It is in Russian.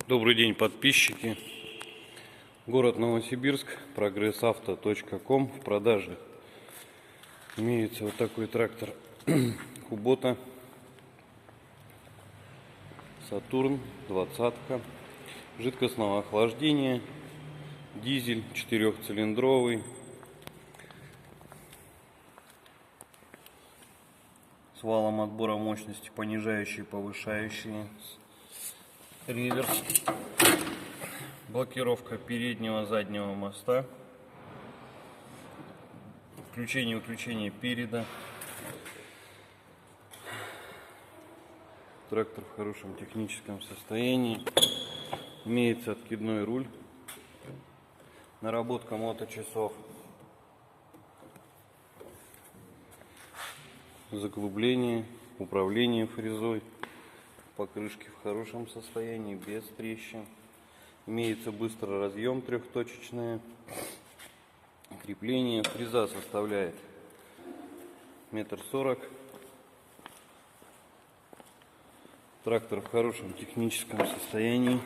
Добрый день, подписчики. Город Новосибирск, progressauto.com. В продаже имеется вот такой трактор Kubota Saturn 20, жидкостного охлаждения, дизель 4-цилиндровый, с валом отбора мощности, понижающий, повышающий, реверс, блокировка переднего заднего моста, включение-выключение переда. Трактор в хорошем техническом состоянии. Имеется откидной руль, наработка моточасов, заглубление, управление фрезой, покрышки в хорошем состоянии, без трещин. Имеется быстрый разъем трехточечное, крепление. Фреза составляет 1,40 м. Трактор в хорошем техническом состоянии.